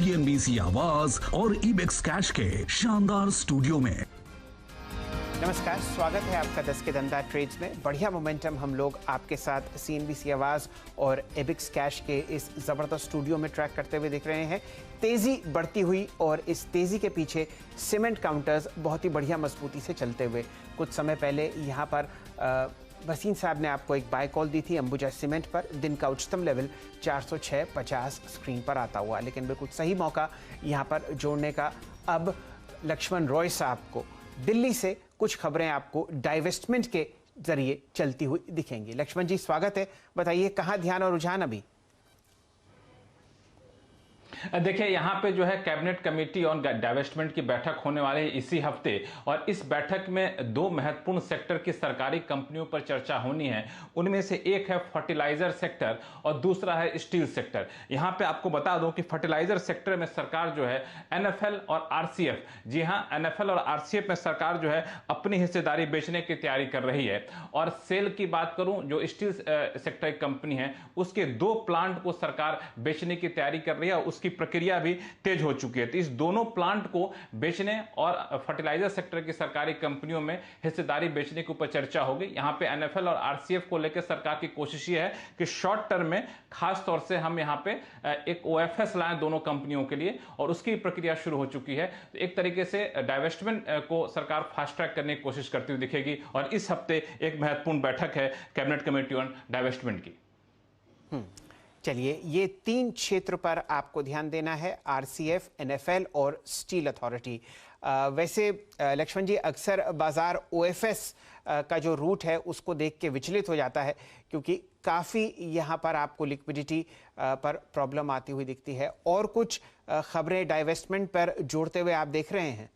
CNBC आवाज और ibex cash के शानदार स्टूडियो में। नमस्कार, स्वागत है आपका 10 के धंधा ट्रेड्स में। बढ़िया मोमेंटम हम लोग आपके साथ सीएनबीसी आवाज और इबेक्स कैश के इस जबरदस्त स्टूडियो में ट्रैक करते हुए दिख रहे हैं। तेजी बढ़ती हुई और इस तेजी के पीछे सीमेंट काउंटर्स बहुत ही बढ़िया मजबूती से चलते हुए। कुछ समय पहले यहाँ पर वसीम साहब ने आपको एक बाय कॉल दी थी अंबुजा सीमेंट पर। दिन का उच्चतम लेवल 406.50 स्क्रीन पर आता हुआ, लेकिन बिल्कुल सही मौका यहाँ पर जोड़ने का अब लक्ष्मण रॉय साहब को। दिल्ली से कुछ खबरें आपको डाइवेस्टमेंट के जरिए चलती हुई दिखेंगी। लक्ष्मण जी, स्वागत है। बताइए कहाँ ध्यान और रुझान अभी? देखिए, यहाँ पे जो है कैबिनेट कमेटी ऑन डाइवेस्टमेंट की बैठक होने वाली है इसी हफ्ते, और इस बैठक में दो महत्वपूर्ण सेक्टर की सरकारी कंपनियों पर चर्चा होनी है। उनमें से एक है फर्टिलाइजर सेक्टर और दूसरा है स्टील सेक्टर। यहाँ पे आपको बता दूं कि फर्टिलाइजर सेक्टर में सरकार जो है एनएफएल और आरसीएफ, जी हाँ, एनएफएल और आरसीएफ में सरकार जो है अपनी हिस्सेदारी बेचने की तैयारी कर रही है। और सेल की बात करूं, जो स्टील सेक्टर की कंपनी है उसके 2 प्लांट को सरकार बेचने की तैयारी कर रही है, उसकी प्रक्रिया भी तेज हो चुकी है। तो इस दोनों प्लांट को बेचने और फर्टिलाइजर सेक्टर की सरकारी कंपनियों में हिस्सेदारी बेचने के ऊपर चर्चा होगी। यहां पे एनएफएल और आरसीएफ को लेकर सरकार की कोशिश ये है कि शॉर्ट टर्म में खास तौर से हम यहां पे एक ओएफएस लाएं दोनों कंपनियों के लिए, और उसकी प्रक्रिया शुरू हो चुकी है। तो एक तरीके से डाइवेस्टमेंट को सरकार फास्ट ट्रैक करने की कोशिश करती हुई दिखेगी, और इस हफ्ते एक महत्वपूर्ण बैठक है कैबिनेट कमेटी ऑन डाइवेस्टमेंट की। चलिए, ये 3 क्षेत्र पर आपको ध्यान देना है, आरसीएफ, एनएफएल और स्टील अथॉरिटी। वैसे लक्ष्मण जी, अक्सर बाजार ओएफएस का जो रूट है उसको देख के विचलित हो जाता है, क्योंकि काफ़ी यहाँ पर आपको लिक्विडिटी पर प्रॉब्लम आती हुई दिखती है। और कुछ खबरें डाइवेस्टमेंट पर जोड़ते हुए आप देख रहे हैं?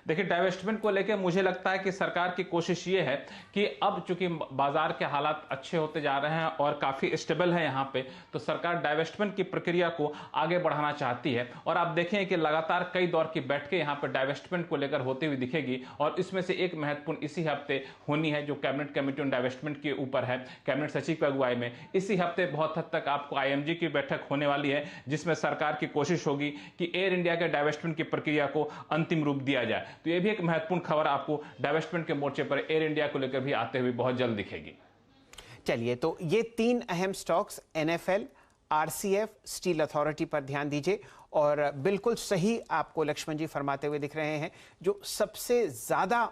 देखिए, डाइवेस्टमेंट को लेकर मुझे लगता है कि सरकार की कोशिश ये है कि अब चूंकि बाजार के हालात अच्छे होते जा रहे हैं और काफ़ी स्टेबल है यहाँ पे, तो सरकार डाइवेस्टमेंट की प्रक्रिया को आगे बढ़ाना चाहती है। और आप देखें कि लगातार कई दौर की बैठकें यहाँ पर डाइवेस्टमेंट को लेकर होती हुई दिखेगी, और इसमें से एक महत्वपूर्ण इसी हफ्ते होनी है जो कैबिनेट कमेटी ऑन डाइवेस्टमेंट के ऊपर है, कैबिनेट सचिव की अगुवाई में। इसी हफ्ते बहुत हद तक आपको आईएमजी की बैठक होने वाली है, जिसमें सरकार की कोशिश होगी कि एयर इंडिया के डाइवेस्टमेंट की प्रक्रिया को अंतिम रूप दिया जाए। तो यह भी एक महत्वपूर्ण खबर आपको डाइवेस्टमेंट के मोर्चे पर एयर इंडिया को लेकर भी आते हुए बहुत जल्द दिखेगी। चलिए, तो ये 3 अहम stocks NFL, RCF, steel authority पर ध्यान दीजिए। और बिल्कुल सही आपको लक्ष्मण जी फरमाते हुए दिख रहे हैं। जो सबसे ज्यादा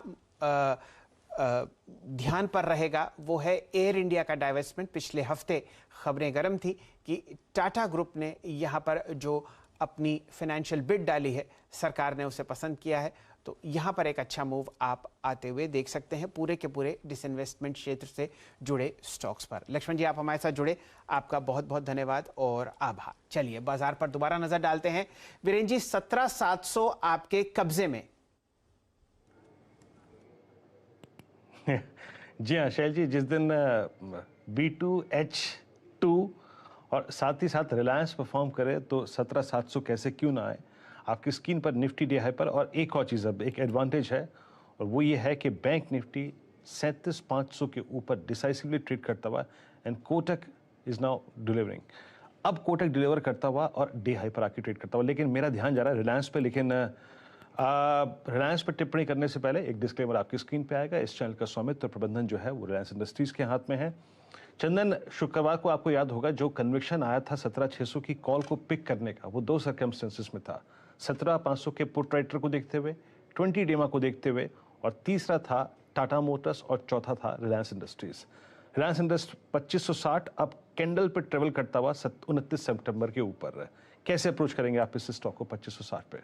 ध्यान पर रहेगा वो है एयर इंडिया का डाइवेस्टमेंट। पिछले हफ्ते खबरें गर्म थी कि टाटा ग्रुप ने यहाँ पर जो अपनी फाइनेंशियल बिड डाली है, सरकार ने उसे पसंद किया है। तो यहाँ पर एक अच्छा मूव आप आते हुए देख सकते हैं पूरे के पूरे डिसइन्वेस्टमेंट क्षेत्र से जुड़े स्टॉक्स पर। लक्ष्मण जी, आप हमारे साथ जुड़े, आपका बहुत बहुत धन्यवाद और आभार। चलिए, बाजार पर दोबारा नजर डालते हैं। वीरेंद्र जी, 17,700 आपके कब्जे में। जी हाँ शैल जी, जिस दिन B2H2 और साथ ही साथ रिलायंस परफॉर्म करे तो 17,700 कैसे क्यों ना आए। आपकी स्क्रीन पर निफ्टी डे हाई पर, और एक और चीज़, अब एक एडवांटेज है, और वो ये है कि बैंक निफ्टी 37,500 के ऊपर डिसाइसिवली ट्रेड करता हुआ, and Kotak is now delivering. अब कोटक डिलीवर करता हुआ और डे हाई पर आके ट्रेड करता हुआ। लेकिन मेरा ध्यान जा रहा है रिलायंस पे। लेकिन रिलायंस पर टिप्पणी करने से पहले एक डिस्क्लेमर आपकी स्क्रीन पे आएगा। इस चैनल का स्वामित्व और प्रबंधन जो है वो रिलायंस इंडस्ट्रीज के हाथ में है। चंदन, शुक्रवार को आपको याद होगा जो कन्विक्शन आया था 17,600 की कॉल को पिक करने का, वो 2 सर्कमस्टेंसेस में था। 17,500 के पुट राइटर को देखते हुए, 20 डेमा को देखते हुए, और तीसरा था टाटा मोटर्स, और चौथा था रिलायंस इंडस्ट्रीज। रिलायंस इंडस्ट्री 2560 अब कैंडल पर ट्रेवल करता हुआ 29 सितंबर के ऊपर है। कैसे अप्रोच करेंगे आप इस स्टॉक को 2560 पे?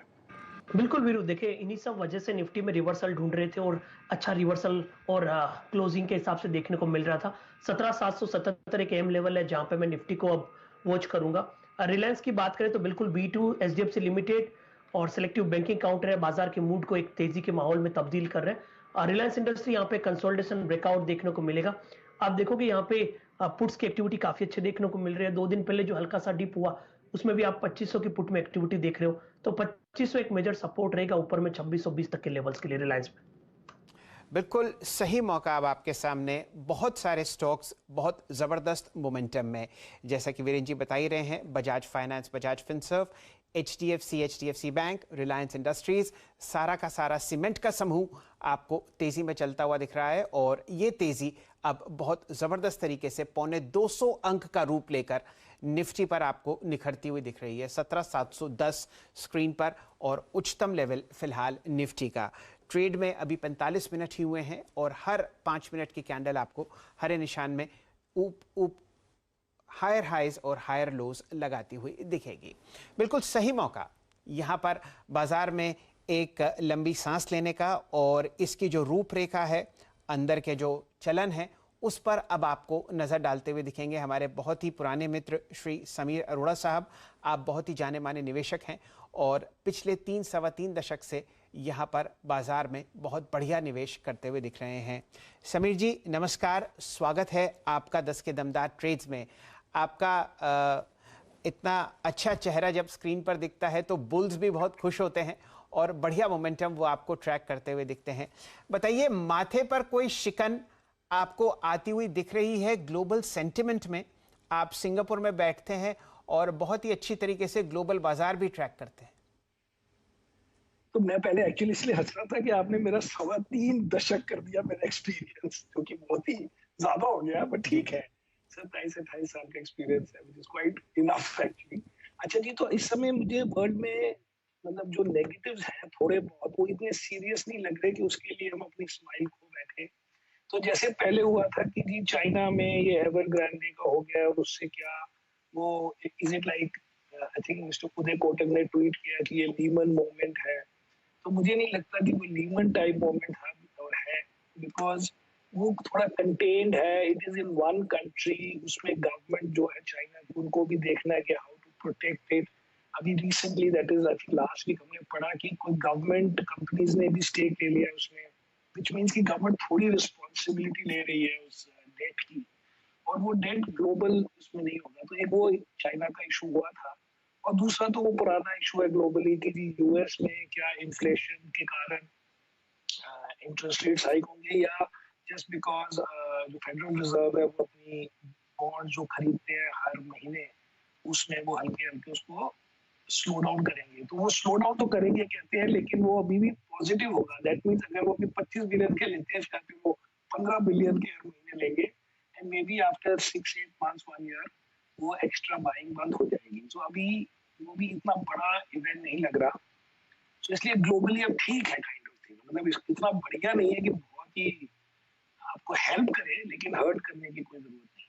बिल्कुल वीरू, देखिए इन्हीं सब वजह से निफ्टी में रिवर्सल ढूंढ रहे थे, और अच्छा रिवर्सल और क्लोजिंग के हिसाब से देखने को मिल रहा था। 17,777 एक अहम लेवल है जहां पे मैं निफ्टी को अब वॉच करूंगा। रिलायंस की बात करें तो बिल्कुल B2 HDFC लिमिटेड और सिलेक्टिव बैंकिंग काउंटर है, बाजार के मूड को एक तेजी के माहौल में तब्दील कर रहे हैं। रिलायंस इंडस्ट्री यहाँ पे कंसोलिडेशन ब्रेकआउट देखने को मिलेगा। आप देखोगे यहाँ पे पुट्स की एक्टिविटी काफी अच्छे देखने को मिल रही है। 2 दिन पहले जो हल्का सा डिप हुआ उसमें भी आप 2500 की पुट में एक्टिविटी देख रहे हो, तो 2500 एक मेजर सपोर्ट रहेगा। ऊपर में 2620 तक के लेवल्स के लिए रिलायंस में। बिल्कुल सही मौका अब आपके सामने। बहुत सारे स्टॉक्स बहुत ज़बरदस्त मोमेंटम में, जैसा कि वीरेन जी बता ही रहे हैं, Bajaj finance, Bajaj Finserv, HDFC bank, Reliance industries, सारा का सारा सीमेंट का समूह आपको तेज़ी में चलता हुआ दिख रहा है। और ये तेज़ी अब बहुत ज़बरदस्त तरीके से 250 अंक का रूप लेकर निफ्टी पर आपको निखरती हुई दिख रही है। 17,710 स्क्रीन पर और उच्चतम लेवल फिलहाल निफ्टी का। ट्रेड में अभी 45 मिनट ही हुए हैं और हर 5 मिनट की कैंडल आपको हरे निशान में हायर हाइज और हायर लोज लगाती हुई दिखेगी। बिल्कुल सही मौका यहाँ पर बाजार में एक लंबी सांस लेने का, और इसकी जो रूपरेखा है, अंदर के जो चलन है, उस पर अब आपको नज़र डालते हुए दिखेंगे हमारे बहुत ही पुराने मित्र श्री समीर अरोड़ा साहब। आप बहुत ही जाने माने निवेशक हैं और पिछले 3-3.25 दशक से यहाँ पर बाजार में बहुत बढ़िया निवेश करते हुए दिख रहे हैं। समीर जी नमस्कार, स्वागत है आपका 10 के दमदार ट्रेड्स में। आपका इतना अच्छा चेहरा जब स्क्रीन पर दिखता है तो बुल्स भी बहुत खुश होते हैं और बढ़िया मोमेंटम वो आपको ट्रैक करते हुए दिखते हैं। बताइए, माथे पर कोई शिकन आपको आती हुई दिख रही है ग्लोबल सेंटिमेंट में? आप सिंगापुर में बैठते हैं और बहुत ही अच्छी तरीके से ग्लोबल बाजार भी ट्रैक करते हैं। तो मैं पहले एक्चुअली इसलिए हंस रहा था कि आपने मेरा 3.25 दशक कर दिया मेरा एक्सपीरियंस, जो कि बहुत ही ज्यादा हो गया, बट ठीक है, 27-28 साल का एक्सपीरियंस है, which is quite enough actually. अच्छा जी, तो इस समय मुझे वर्ल्ड में मतलब जो नेगेटिव्स हैं थोड़े बहुत, वो इतने सीरियस नहीं लग रहे कि उसके लिए हम अपनी स्माइल खो बैठे। तो जैसे पहले हुआ था कि जी चाइना में ये एवरग्रांडे का हो गया, और उससे क्या वो is it like, I think mister Uday Kotak ने ट्वीट किया कि ये लीमन मोमेंट है। तो मुझे नहीं लगता कि वो लीमन टाइप मोमेंट है, बिकॉज वो थोड़ा कंटेन्ड है, it is in one country, उसमें गवर्नमेंट जो है चाइना की, उनको भी देखना है कि हाउ टू प्रोटेक्ट इट। अभी recently, that is I think last week, हमने पढ़ा कि कोई गवर्नमेंट कंपनीज ने भी स्टेक ले लिया उसमें, विच मीन्स की गवर्नमेंट थोड़ी रिस्पॉन्सिबिलिटी ले रही है उस डेट की, और वो डेट ग्लोबल उसमें नहीं होगा। तो एक वो चाइना का इशू हुआ था, और दूसरा तो वो पुराना इशू है ग्लोबली कि यूएस में क्या इन्फ्लेशन के कारण इंटरेस्ट रेट्स हाइक होंगे, या जस्ट बिकॉज जो फेडरल रिजर्व है वो अपनी बॉन्ड जो खरीदते हैं हर महीने, उसमें वो हल्के हल्के उसको स्लो डाउन करेंगे। तो वो स्लो डाउन तो करेंगे कहते हैं, लेकिन वो अभी भी पॉजिटिव होगा। दैट मीन्स अगर वो अभी 25 बिलियन के लेते हैं, शायद वो 15 बिलियन के हर महीने लेंगे, and may be after 6-8 months 1 year वो एक्स्ट्रा बाइंग बंद हो जाएगी। तो अभी वो भी इतना बड़ा इवेंट नहीं लग रहा, तो इसलिए ग्लोबली अब ठीक है काइंड ऑफ थिंग। मतलब इतना बढ़िया नहीं है कि बहुत ही आपको हेल्प करे, लेकिन हर्ट करने की कोई जरूरत नहीं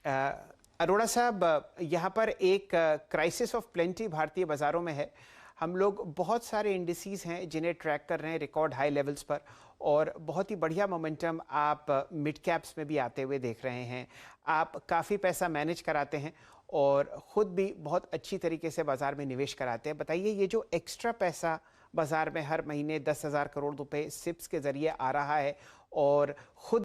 है। अरोड़ा साहब, यहाँ पर एक क्राइसिस ऑफ प्लेंटी भारतीय बाजारों में है। हम लोग बहुत सारे इंडिसेस हैं जिन्हें ट्रैक कर रहे हैं रिकॉर्ड हाई लेवल्स पर, और बहुत ही बढ़िया मोमेंटम आप मिड कैप्स में भी आते हुए देख रहे हैं। आप काफ़ी पैसा मैनेज कराते हैं और ख़ुद भी बहुत अच्छी तरीके से बाज़ार में निवेश कराते हैं। बताइए, ये जो एक्स्ट्रा पैसा बाज़ार में हर महीने 10,000 करोड़ रुपए सिप्स के ज़रिए आ रहा है, और ख़ुद